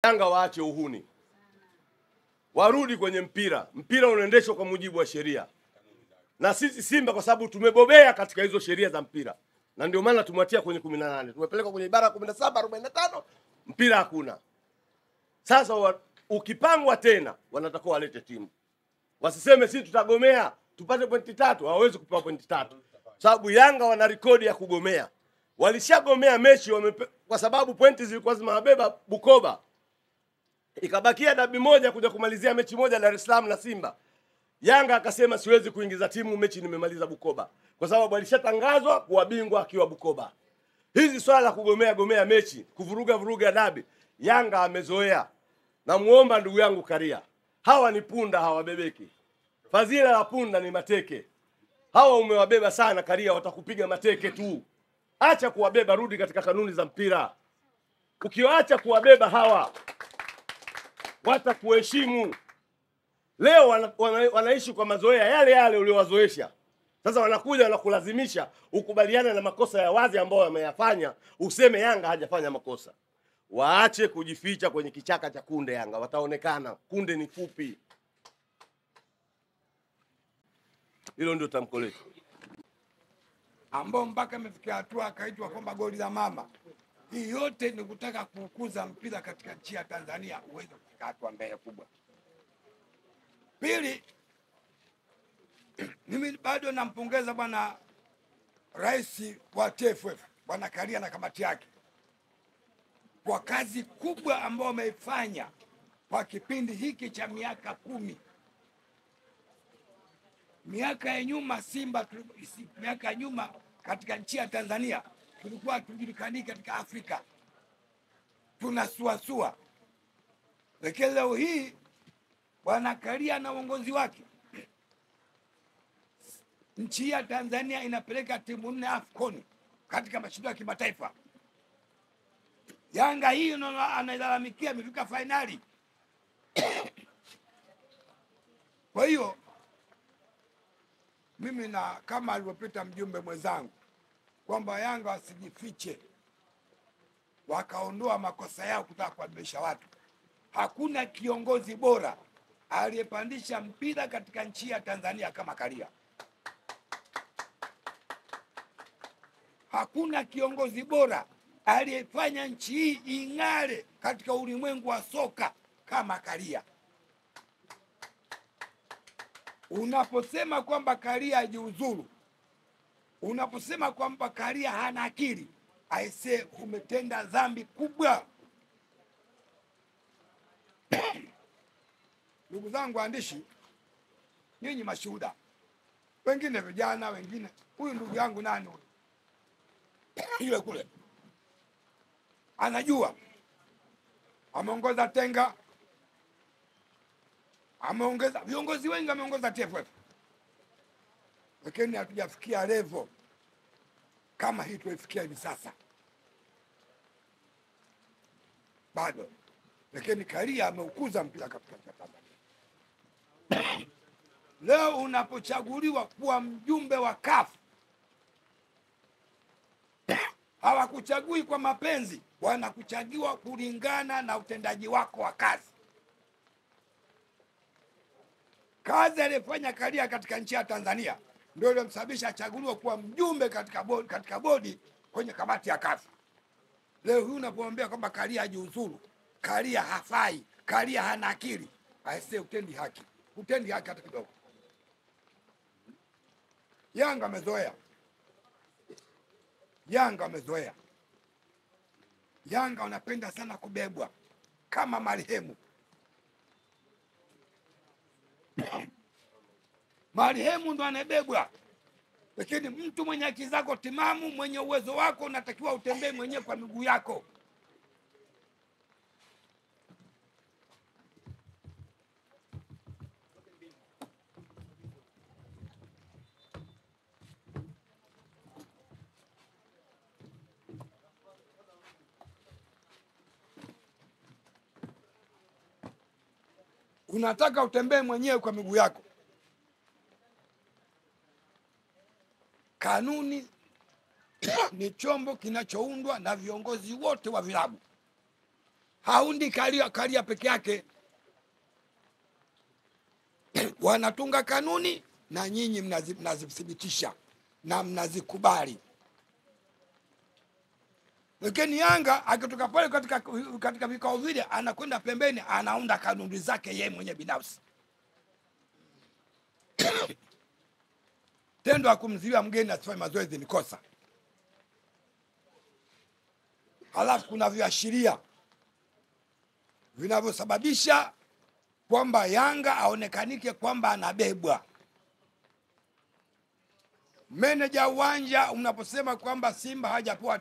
Yanga waache uhuni, warudi kwenye mpira. Mpira unaendeshwa kwa mujibu wa sheria, na sisi Simba kwa sababu tumebobea katika hizo sheria za mpira, na ndio maana tumwatia kwenye 18, tumepeleka kwenye ibara 17 45, mpira hakuna. Sasa ukipangwa tena wanatakiwa walete timu, wasiseme sisi tutagomea tupate pointi 3. Hawawezi kupewa pointi 3 sababu Yanga wana rekodi ya kugomea. Walishagomea mechi kwa sababu pointi zilikuwa zimewabeba Bukoba, ikabakia dabi moja kuja kumalizia mechi moja Dar es Salaam na Simba. Yanga akasema siwezi kuingiza timu mechi nimemaliza Bukoba, kwa sababu alishatangazwa kuwa bingwa akiwa Bukoba. Hizi swala la kugomea mechi, kuvuruga dabi, Yanga amezoea. Na muomba ndugu yangu Karia, hawa ni punda, hawabebeki. Fadhila la punda ni mateke. Hawa umewabeba sana Karia, watakupiga mateke tu. Acha kuwabeba, rudi katika kanuni za mpira. Ukiwaacha kuwabeba hawa, watakuheshimu. Leo wanaishi kwa mazoea yale uliowazoesha. Sasa wanakuja wanakulazimisha ukubaliane na makosa ya wazi ambayo wameyafanya, useme Yanga hajafanya makosa. Waache kujificha kwenye kichaka cha kunde. Yanga wataonekana, kunde ni fupi. Hilo ndio tamko letu, ambao mpaka amefikia hatua akaitwa kwamba goli la mama. Hii yote ni kutaka kukuza mpira katika nchi ya Tanzania uweze kufika hatua mbele kubwa. Pili, mimi bado nampongeza bwana Rais wa TFF bwana Karia na kamati yake kwa kazi kubwa ambayo wameifanya kwa kipindi hiki cha miaka 10. Miaka ya nyuma Simba, miaka ya nyuma katika nchi ya Tanzania tulikuwa tujulikani katika Afrika, tunasuasua. Lakini leo hii bwana Karia na uongozi wake, nchi ya Tanzania inapeleka timu 4 AFCON katika mashindano ya kimataifa. Yanga hii analalamikia imefika fainali. Kwa hiyo mimi, na kama alivyopita mjumbe mwenzangu kwamba Yanga wasijifiche wakaondoa makosa yao kutaka kuadhimisha watu. Hakuna kiongozi bora aliyepandisha mpira katika nchi ya Tanzania kama Karia. Hakuna kiongozi bora aliyefanya nchi hii ing'are katika ulimwengu wa soka kama Karia. Unaposema kwamba Karia hajiuzuru, unaposema kwamba Karia hana akili, aise, umetenda dhambi kubwa. Ndugu zangu waandishi, nyinyi mashuhuda, wengine vijana, wengine, huyu ndugu yangu nani huyu? Yule kule anajua, ameongoza Tenga, ameongeza viongozi wengi, ameongoza TFF, lakini hatujafikia level kama hii tulifikia hivi sasa bado. Lakini Karia ameukuza mpira katika Tanzania. Leo unapochaguliwa kuwa mjumbe wa CAF, hawakuchagui kwa mapenzi, wanakuchagua kulingana na utendaji wako wa kazi. Kazi aliyofanya Karia katika nchi ya Tanzania ndio iliyomsababisha achaguliwa kuwa mjumbe katika bodi kwenye kamati ya CAF. Leo hii unapomwambia kwamba Karia hajiuzuru, Karia hafai, Karia hana akili, aisee, utendi haki hata kidogo. Yanga amezoea, Yanga wanapenda sana kubebwa kama marehemu. Marehemu ndo anabebwa, lakini mtu mwenye akili zako timamu, mwenye uwezo wako, unatakiwa utembee mwenyewe kwa miguu yako. Unataka utembee mwenyewe kwa miguu yako. Kanuni ni chombo kinachoundwa na viongozi wote wa vilabu. haundi Karia peke yake. Wanatunga kanuni na nyinyi mnazithibitisha na mnazikubali. Lakini Yanga akitoka pale katika vikao vile, anakwenda pembeni, anaunda kanuni zake yeye mwenye binafsi. Tendo la kumzuia mgeni asifanye mazoezi ni kosa. Halafu kuna viashiria vinavyosababisha kwamba Yanga aonekanike kwamba anabebwa. Meneja uwanja unaposema kwamba Simba hajatoa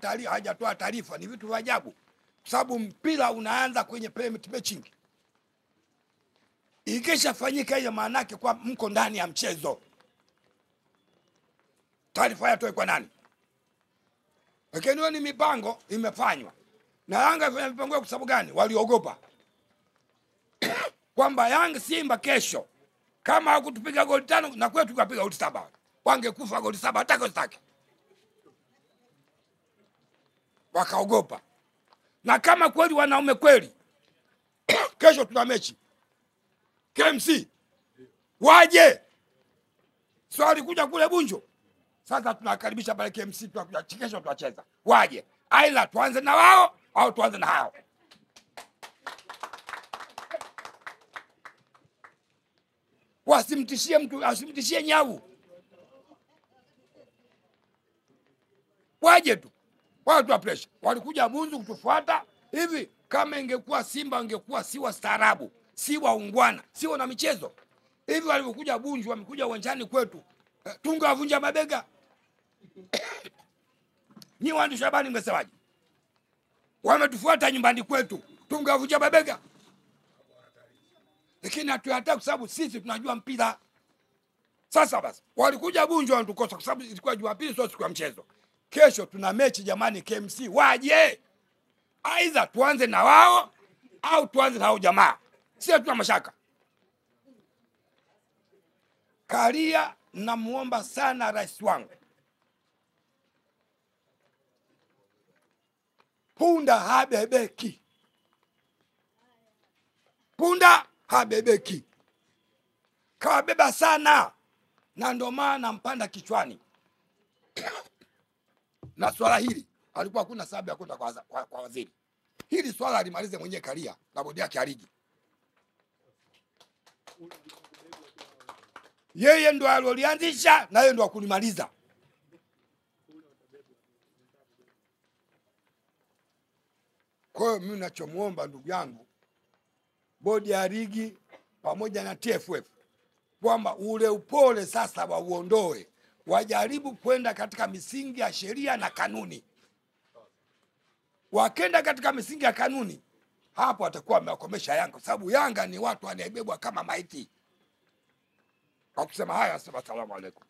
taarifa, ni vitu vya ajabu, kwa sababu mpira unaanza kwenye private matching. Ikishafanyika hiyo, maana yake kwa mko ndani ya mchezo. Taarifa yatoe kwa nani? Lakini hiyo ni mipango imefanywa na Yanga. Ifanya mipango kwa sababu gani? Waliogopa kwamba Simba kesho kama hakutupiga goli 5 na kwetu tukapiga goli 7, wangekufa goli 7 hata kostaki. Wakaogopa. Na kama kweli wanaume kweli, kesho tuna mechi KMC, waje. Swali kuja kule Bunjo. Sasa tunakaribisha pale KMC, tunakuja kesho tutacheza. Waje. Aidha tuanze na wao au tuanze na hao. Wasimtishie mtu, asimtishie nyavu. Waje tu. Wao tu pressure. Walikuja Bunju kutufuata. Hivi kama ingekuwa Simba ingekuwa si wastaarabu, si waungwana, si wana michezo. Hivi walivyokuja Bunju, wamekuja uwanjani kwetu, tungavunja mabega. Ni waandishi habari mngesemaje? Wametufuata nyumbani kwetu, tungavunja mabega. Lakini hatuyataka kwa sababu sisi tunajua mpira. Sasa basi, walikuja Bunju wanatukosa kwa sababu ilikuwa Jumapili, sio siku ya mchezo. Kesho tuna mechi jamani KMC, waje. Aidha tuanze na wao au tuanze na hao jamaa. Sisi tuna mashaka. Karia, namuomba sana rais wangu, punda habebeki. Punda habebeki. Kawabeba sana, na ndio maana mpanda kichwani. Na swala hili alikuwa kuna sababu ya kwenda kwa waziri. Hili swala alimalize mwenyewe Karia na bodi yake ya ligi. Yeye ndo alolianzisha na yeye ndo akulimaliza. Kwa hiyo mimi ninachomuomba ndugu yangu, bodi ya ligi pamoja na TFF, kwamba ule upole sasa wauondoe, wajaribu kwenda katika misingi ya sheria na kanuni. Wakenda katika misingi ya kanuni, hapo atakuwa amewakomesha Yanga, kwa sababu Yanga ni watu wanaebebwa kama maiti. Kwa kusema haya, asalamu alaykum.